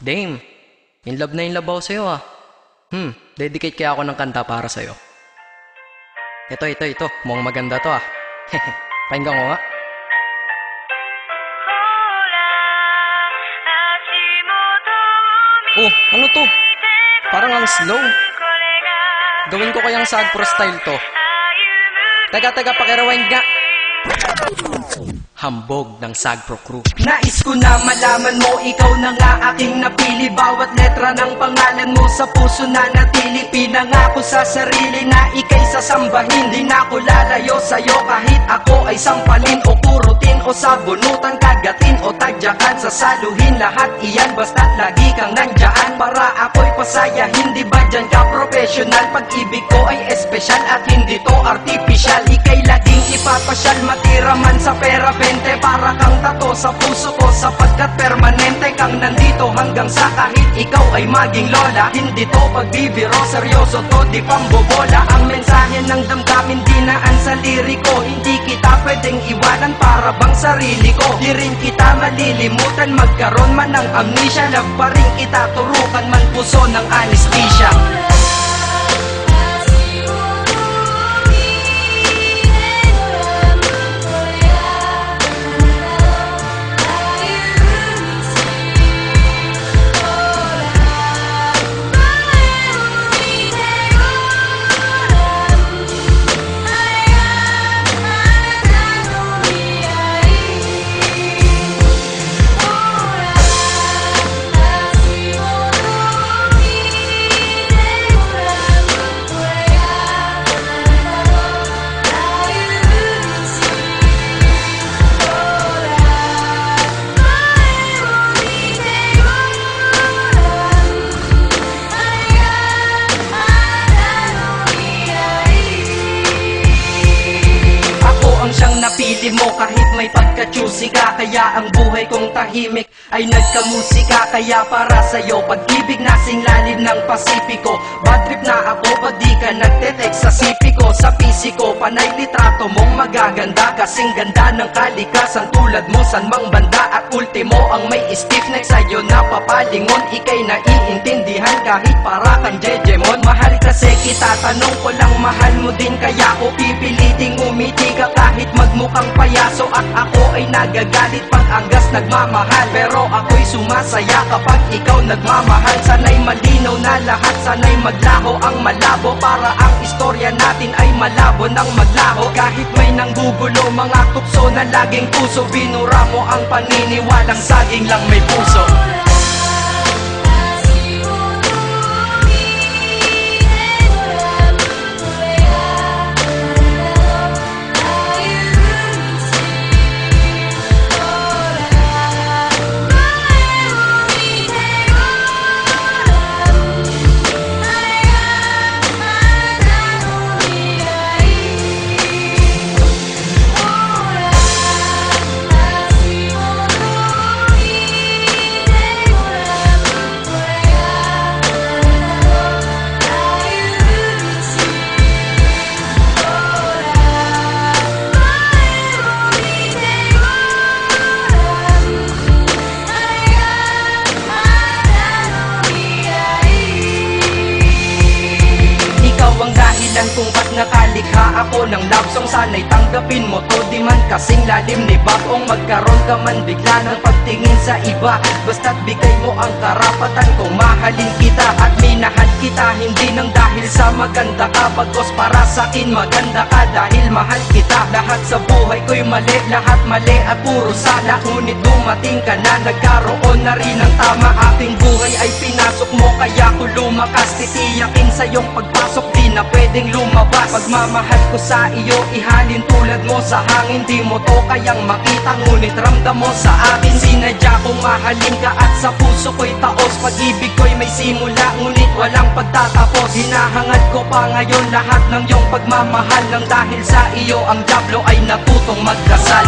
Dame, in love ako sa'yo ah. Dedicate kaya ako ng kanta para sa'yo. Ito, mukhang maganda to ah. Pakinggan ko nga. Oh, ano to? Parang ang slow. Gawin ko kayang sad pro style to. Taga, pakirewind nga. Hambog ng Sagpro Crew. Nais ko na malaman mo, ikaw na nga aking napili. Bawat letra ng pangalan mo sa puso na natili. Pinangako sa sarili na ika'y sasambahin. Di na ako lalayo sa'yo kahit ako ay sampalin o kurutin o sabunutan, kagatin o tagyakan, sasaluhin. Lahat iyan basta't lagi kang nandyan para ako'y pasaya. Hindi ba dyan ka professional? Pag-ibig ko ay espesyal at hindi to artificial. Ika'y laging ipapasyal, matira man sa pera 20. Para kang tato sa puso ko sapagkat permanente kang nandito hanggang sa kahit ikaw ay maging lola. Hindi to pagbibiro, seryoso to, di pambobola. Ang mensahe ng damdamin dinaan sa liriko. Hindi kita pwedeng iwanan para bang sarili ko. Di rin kita malilimutan magkaroon man ng amnesia. Love pa rin kita turukan man puso ng anesthesia. Napili mo kahit may pagka-choosy ka. Kaya ang buhay kong tahimik ay nagkamusika. Kaya para sa'yo pag-ibig nasing lalim ng Pasipiko. Bad trip na ako pag di ka nagte-text sa sipiko. Sa pisiko panay litrato mong magaganda. Kasing ganda ng kalikasan tulad mo san mang banda. At ultimo ang may stiff neck sa'yo na papalingon. Ika'y naiintindihan kahit para kang Jejemon. Mahal kasi kita, tanong ko lang mahal mo din. Kaya ko pipiliting umiti ka kahit magmukhang payaso. At ako ay nagagalit pag anggas nagmamahal. Pero ako'y sumasaya kapag ikaw nagmamahal. Sana'y malinaw na lahat, sana'y maglaho ang malabo. Para ang istorya natin ay malabo ng maglaho. Kahit may nanggugulo mga tukso na laging puso. Binura mo ang paniniwalang saging lang may puso. Kung ba't nakalikha ako ng love song, sana'y tanggapin mo to. Di man kasing lalim ni Babong magkaroon ka man bigla ng pagtingin sa iba. Basta't bigay mo ang karapatan kung mahalin kita at minahal kita. Hindi nang dahil sa maganda ka, bagos para sa'kin maganda ka dahil mahal kita. Lahat sa buhay ko'y mali, lahat mali at puro sala. Ngunit dumating ka na, nagkaroon na rin ng tama. Aking buhay ay pinasok mo kaya ko lumakas. Titiyakin sa iyong pagpasok, di na pwedeng lumabas. Pagmamahal ko sa iyo, ihalin tulad mo sa hangin. Di mo to kayang makita, ngunit ramdam mo sa akin. Sinadya kong mahalin ka at sa puso ko'y taos. Pag-ibig ko'y may simula, ngunit walang pagtatapos. Hinahangad ko pa ngayon lahat ng iyong pagmamahal. Nang dahil sa iyo ang diablo ay natutong magdasal.